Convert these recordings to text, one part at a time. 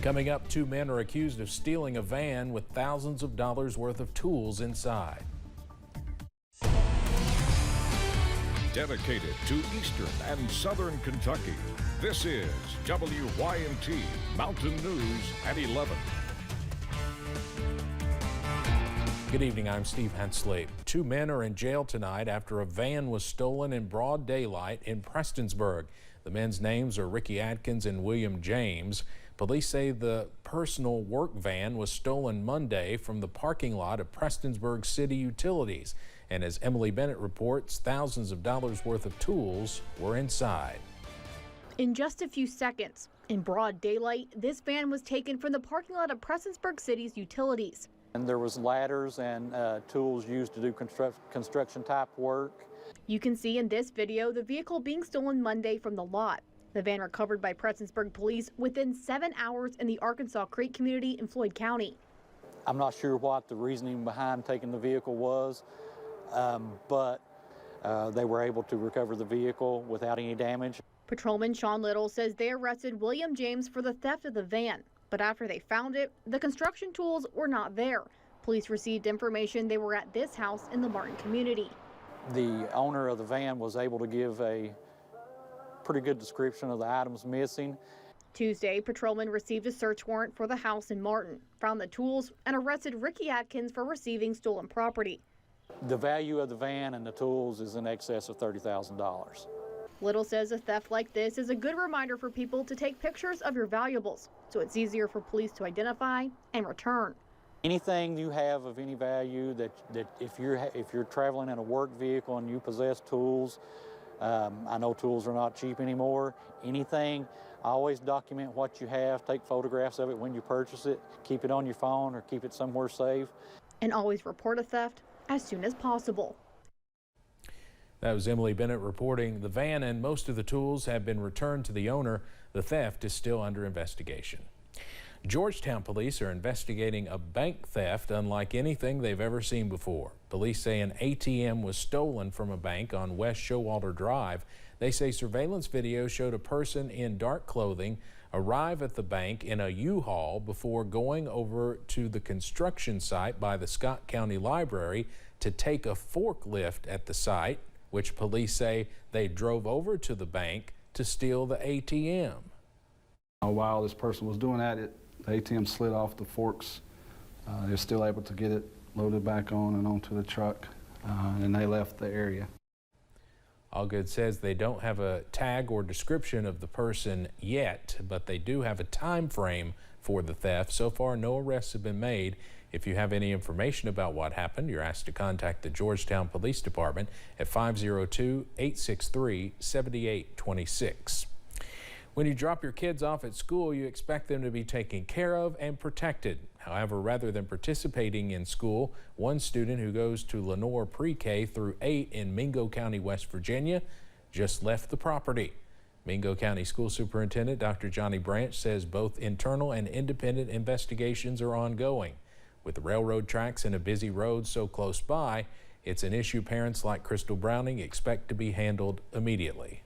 Coming up, 2 men are accused of stealing a van with thousands of dollars worth of tools inside. Dedicated to Eastern and Southern Kentucky, this is WYMT Mountain News at 11. Good evening, I'm Steve Hensley. 2 men are in jail tonight after a van was stolen in broad daylight in Prestonsburg. The men's names are Ricky Atkins and William James. Police say the personal work van was stolen Monday from the parking lot of Prestonsburg City Utilities. And as Emily Bennett reports, thousands of dollars worth of tools were inside. In just a few seconds, in broad daylight, this van was taken from the parking lot of Prestonsburg City's utilities. And there was ladders and tools used to do construction type work. You can see in this video the vehicle being stolen Monday from the lot. The van recovered by Prestonsburg police within 7 hours in the Arkansas Creek community in Floyd County. I'm not sure what the reasoning behind taking the vehicle was, but they were able to recover the vehicle without any damage. Patrolman Sean Little says they arrested William James for the theft of the van, but after they found it, the construction tools were not there. Police received information they were at this house in the Martin community. The owner of the van was able to give a pretty good description of the items missing. Tuesday, patrolmen received a search warrant for the house in Martin, found the tools, and arrested Ricky Atkins for receiving stolen property. The value of the van and the tools is in excess of $30,000. Little says a theft like this is a good reminder for people to take pictures of your valuables, so it's easier for police to identify and return. Anything you have of any value that if you're traveling in a work vehicle and you possess tools, I know tools are not cheap anymore. Anything, always document what you have, take photographs of it when you purchase it, keep it on your phone or keep it somewhere safe. And always report a theft as soon as possible. That was Emily Bennett reporting. The van and most of the tools have been returned to the owner. The theft is still under investigation. Georgetown police are investigating a bank theft unlike anything they've ever seen before. Police say an ATM was stolen from a bank on West Showalter Drive. They say surveillance video showed a person in dark clothing arrive at the bank in a U-Haul before going over to the construction site by the Scott County Library to take a forklift at the site, which police say they drove over to the bank to steal the ATM. While this person was doing that, the ATM slid off the forks. They're still able to get it loaded back on and onto the truck, and they left the area. Allgood says they don't have a tag or description of the person yet, but they do have a time frame for the theft. So far, no arrests have been made. If you have any information about what happened, you're asked to contact the Georgetown Police Department at 502-863-7826. When you drop your kids off at school, you expect them to be taken care of and protected. However, rather than participating in school, one student who goes to Lenore Pre-K through 8 in Mingo County, West Virginia, just left the property. Mingo County School Superintendent Dr. Johnny Branch says both internal and independent investigations are ongoing. With the railroad tracks and a busy road so close by, it's an issue parents like Crystal Browning expect to be handled immediately.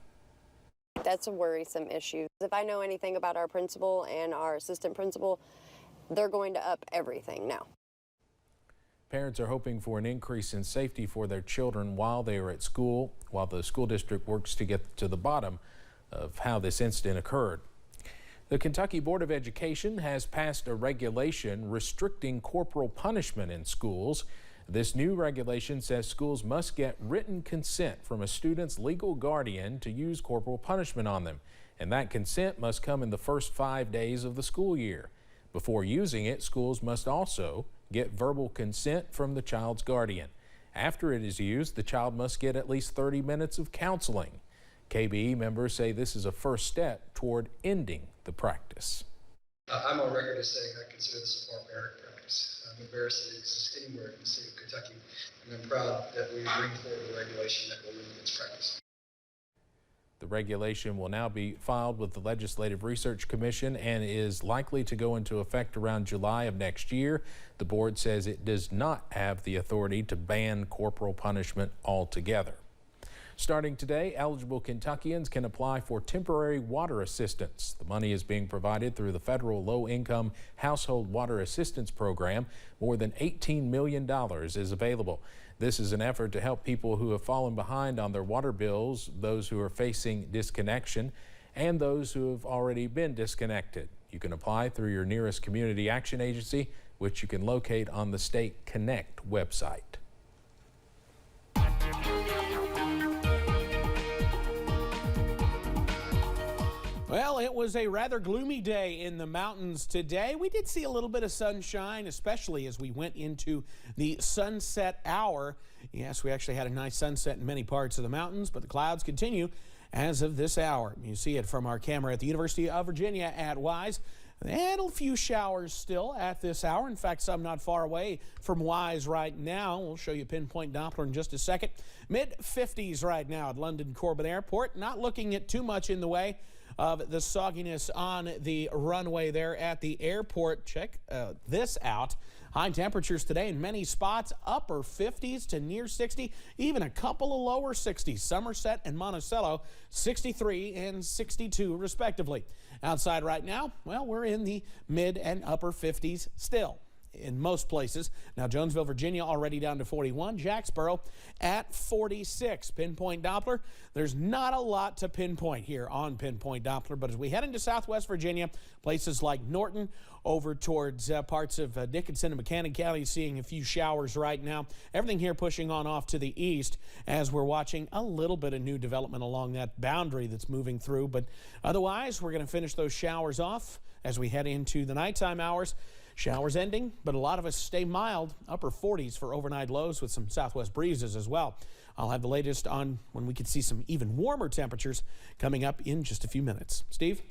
That's a worrisome issue. If I know anything about our principal and our assistant principal, they're going to up everything now. Parents are hoping for an increase in safety for their children while they are at school, while the school district works to get to the bottom of how this incident occurred. The Kentucky Board of Education has passed a regulation restricting corporal punishment in schools. This new regulation says schools must get written consent from a student's legal guardian to use corporal punishment on them, and that consent must come in the first 5 days of the school year. Before using it, schools must also get verbal consent from the child's guardian. After it is used, the child must get at least 30 minutes of counseling. KBE members say this is a first step toward ending the practice. I'm on record as saying I consider this a barbaric practice. I'm embarrassed that it exists anywhere in the state of Kentucky, and I'm proud that we bring forward a regulation that will limit its practice. The regulation will now be filed with the Legislative Research Commission and is likely to go into effect around July of next year. The board says it does not have the authority to ban corporal punishment altogether. Starting today, eligible Kentuckians can apply for temporary water assistance. The money is being provided through the federal low-income household water assistance program. More than $18 million is available. This is an effort to help people who have fallen behind on their water bills, those who are facing disconnection, and those who have already been disconnected. You can apply through your nearest community action agency, which you can locate on the State Connect website. Well, it was a rather gloomy day in the mountains today. We did see a little bit of sunshine, especially as we went into the sunset hour. Yes, we actually had a nice sunset in many parts of the mountains, but the clouds continue as of this hour. You see it from our camera at the University of Virginia at Wise. And a few showers still at this hour. In fact, some not far away from Wise right now. We'll show you pinpoint Doppler in just a second. Mid-50s right now at London Corbett Airport. Not looking at too much in the way of the sogginess on the runway there at the airport. Check this out. High temperatures today in many spots, upper 50s to near 60, even a couple of lower 60s. Somerset and Monticello, 63 and 62 respectively. Outside right now, well, we're in the mid and upper 50s still in most places. Now, Jonesville, Virginia already down to 41. Jacksboro at 46. Pinpoint Doppler. There's not a lot to pinpoint here on Pinpoint Doppler, but as we head into Southwest Virginia, places like Norton, over towards parts of Dickinson and Buchanan County, seeing a few showers right now. Everything here pushing on off to the east as we're watching a little bit of new development along that boundary that's moving through. But otherwise, we're going to finish those showers off as we head into the nighttime hours. Showers ending, but a lot of us stay mild, upper 40s for overnight lows with some southwest breezes as well. I'll have the latest on when we could see some even warmer temperatures coming up in just a few minutes. Steve?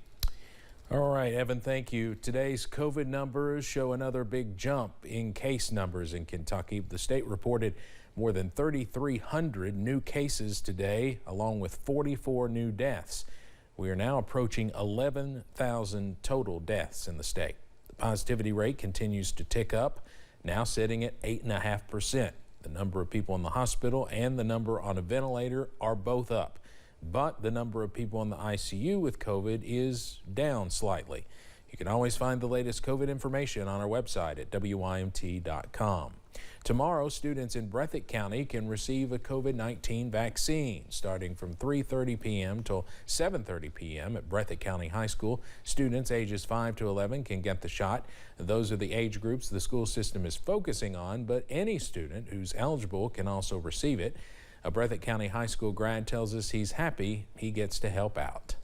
All right, Evan, thank you. Today's COVID numbers show another big jump in case numbers in Kentucky. The state reported more than 3,300 new cases today, along with 44 new deaths. We are now approaching 11,000 total deaths in the state. Positivity rate continues to tick up, now sitting at 8.5%. The number of people in the hospital and the number on a ventilator are both up, but the number of people in the ICU with COVID is down slightly. You can always find the latest COVID information on our website at WYMT.com. Tomorrow, students in Breathitt County can receive a COVID-19 vaccine starting from 3:30 p.m. till 7:30 p.m. at Breathitt County High School. Students ages 5 to 11 can get the shot. Those are the age groups the school system is focusing on, but any student who's eligible can also receive it. A Breathitt County High School grad tells us he's happy he gets to help out.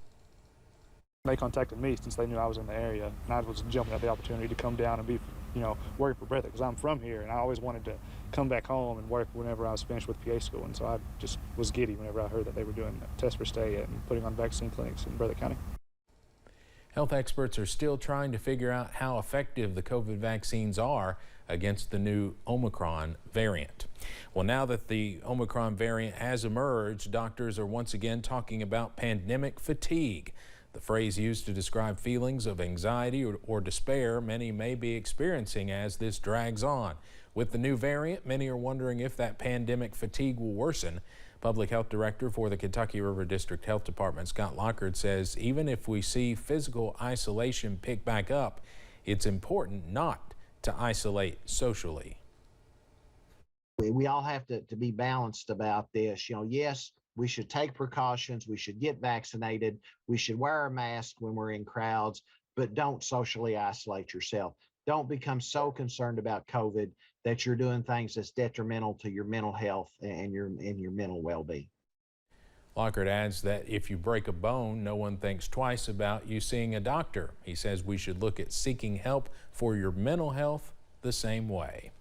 They contacted me since they knew I was in the area, and I was jumping at the opportunity to come down and be, working for Breathitt because I'm from here, and I always wanted to come back home and work whenever I was finished with PA school, and so I just was giddy whenever I heard that they were doing test for stay and putting on vaccine clinics in Breathitt County. Health experts are still trying to figure out how effective the COVID vaccines are against the new Omicron variant. Well, now that the Omicron variant has emerged, doctors are once again talking about pandemic fatigue. The phrase used to describe feelings of anxiety or despair many may be experiencing as this drags on. With the new variant, many are wondering if that pandemic fatigue will worsen. Public Health Director for the Kentucky River District Health Department, Scott Lockard, says even if we see physical isolation pick back up, it's important not to isolate socially. We all have to be balanced about this. Yes, we should take precautions. We should get vaccinated. We should wear a mask when we're in crowds, but don't socially isolate yourself. Don't become so concerned about COVID that you're doing things that's detrimental to your mental health and your mental well-being. Lockard adds that if you break a bone, no one thinks twice about you seeing a doctor. He says we should look at seeking help for your mental health the same way.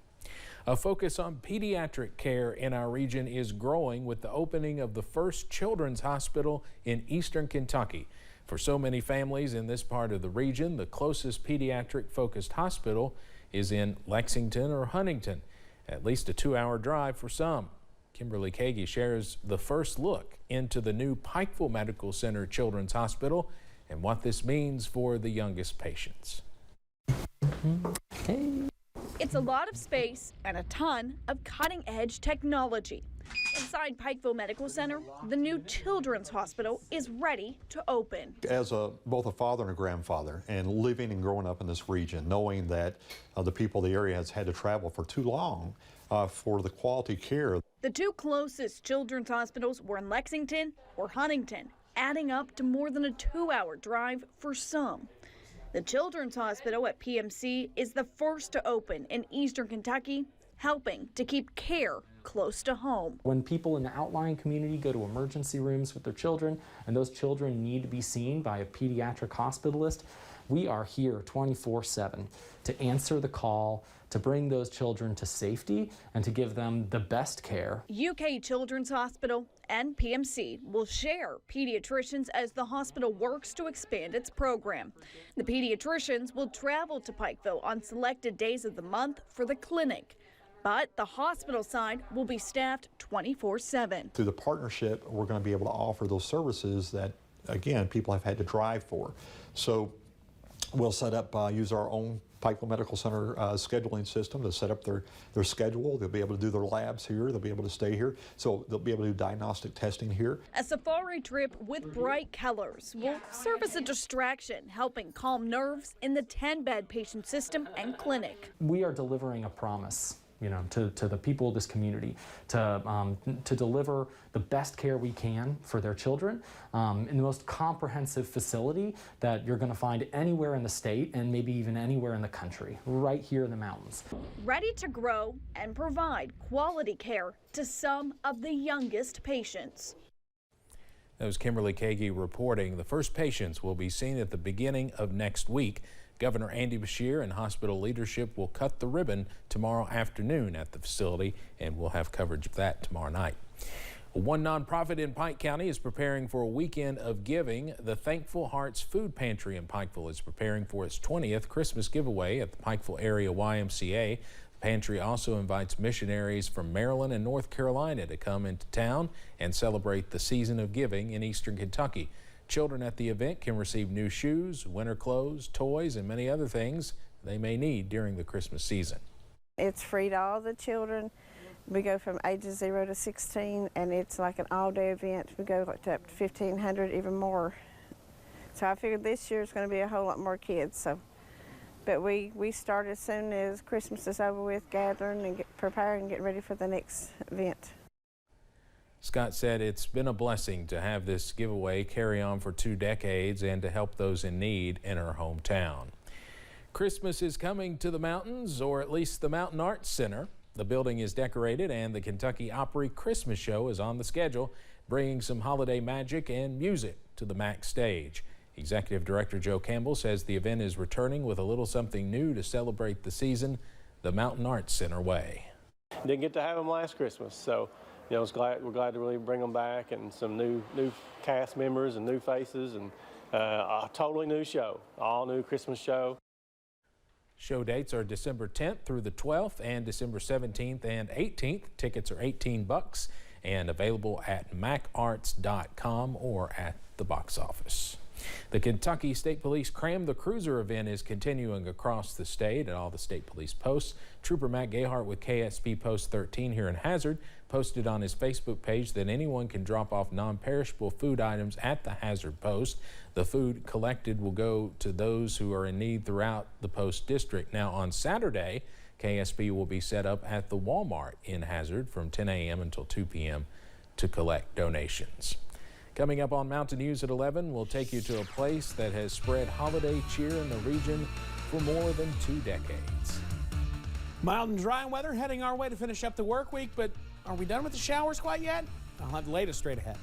A focus on pediatric care in our region is growing with the opening of the first children's hospital in eastern Kentucky. For so many families in this part of the region, the closest pediatric-focused hospital is in Lexington or Huntington, at least a 2-hour drive for some. Kimberly Kagi shares the first look into the new Pikeville Medical Center Children's Hospital and what this means for the youngest patients. It's a lot of space and a ton of cutting-edge technology. Inside Pikeville Medical Center, the new children's hospital is ready to open. As both a father and a grandfather, and living and growing up in this region, knowing that the people of the area has had to travel for too long for the quality care. The two closest children's hospitals were in Lexington or Huntington, adding up to more than a 2-hour drive for some. The Children's Hospital at PMC is the first to open in Eastern Kentucky, helping to keep care close to home. When people in the outlying community go to emergency rooms with their children, and those children need to be seen by a pediatric hospitalist, we are here 24/7 to answer the call, to bring those children to safety, and to give them the best care. UK Children's Hospital and PMC will share pediatricians as the hospital works to expand its program. The pediatricians will travel to Pikeville on selected days of the month for the clinic, but the hospital side will be staffed 24/7. Through the partnership, we're going to be able to offer those services that, again, people have had to drive for. So we'll set up, use our own Pikeville Medical Center scheduling system to set up their schedule. They'll be able to do their labs here. They'll be able to stay here. So they'll be able to do diagnostic testing here. A safari trip with bright colors will serve as a distraction, helping calm nerves in the 10-bed patient system and clinic. We are delivering a promise, to the people of this community to deliver the best care we can for their children in the most comprehensive facility that you're going to find anywhere in the state and maybe even anywhere in the country, right here in the mountains. Ready to grow and provide quality care to some of the youngest patients. That was Kimberly Kagi reporting. The first patients will be seen at the beginning of next week. Governor Andy Beshear and hospital leadership will cut the ribbon tomorrow afternoon at the facility, and we'll have coverage of that tomorrow night. One nonprofit in Pike County is preparing for a weekend of giving. The Thankful Hearts Food Pantry in Pikeville is preparing for its 20th Christmas giveaway at the Pikeville Area YMCA. The pantry also invites missionaries from Maryland and North Carolina to come into town and celebrate the season of giving in Eastern Kentucky. Children at the event can receive new shoes, winter clothes, toys, and many other things they may need during the Christmas season. It's free to all the children. We go from ages 0 to 16, and it's like an all-day event. We go up to 1,500, even more. So I figured this year is going to be a whole lot more kids. But we start as soon as Christmas is over with, gathering and preparing and getting ready for the next event. Scott said it's been a blessing to have this giveaway carry on for 2 decades and to help those in need in her hometown. Christmas is coming to the mountains, or at least the Mountain Arts Center. The building is decorated and the Kentucky Opry Christmas Show is on the schedule, bringing some holiday magic and music to the MAC stage. Executive Director Joe Campbell says the event is returning with a little something new to celebrate the season, the Mountain Arts Center way. Didn't get to have them last Christmas, so we're glad to really bring them back, and some new cast members and new faces, and a totally new show, all new Christmas show. Show dates are December 10th through the 12th and December 17th and 18th. Tickets are $18 and available at macarts.com or at the box office. The Kentucky State Police Cram the Cruiser event is continuing across the state at all the state police posts. Trooper Matt Gayhart with KSP Post 13 here in Hazard posted on his Facebook page that anyone can drop off non-perishable food items at the Hazard post. The food collected will go to those who are in need throughout the post district. Now on Saturday, KSP will be set up at the Walmart in Hazard from 10 a.m. until 2 p.m. to collect donations. Coming up on Mountain News at 11, we'll take you to a place that has spread holiday cheer in the region for more than 2 decades. Mild and dry weather heading our way to finish up the work week, but are we done with the showers quite yet? I'll have the latest straight ahead.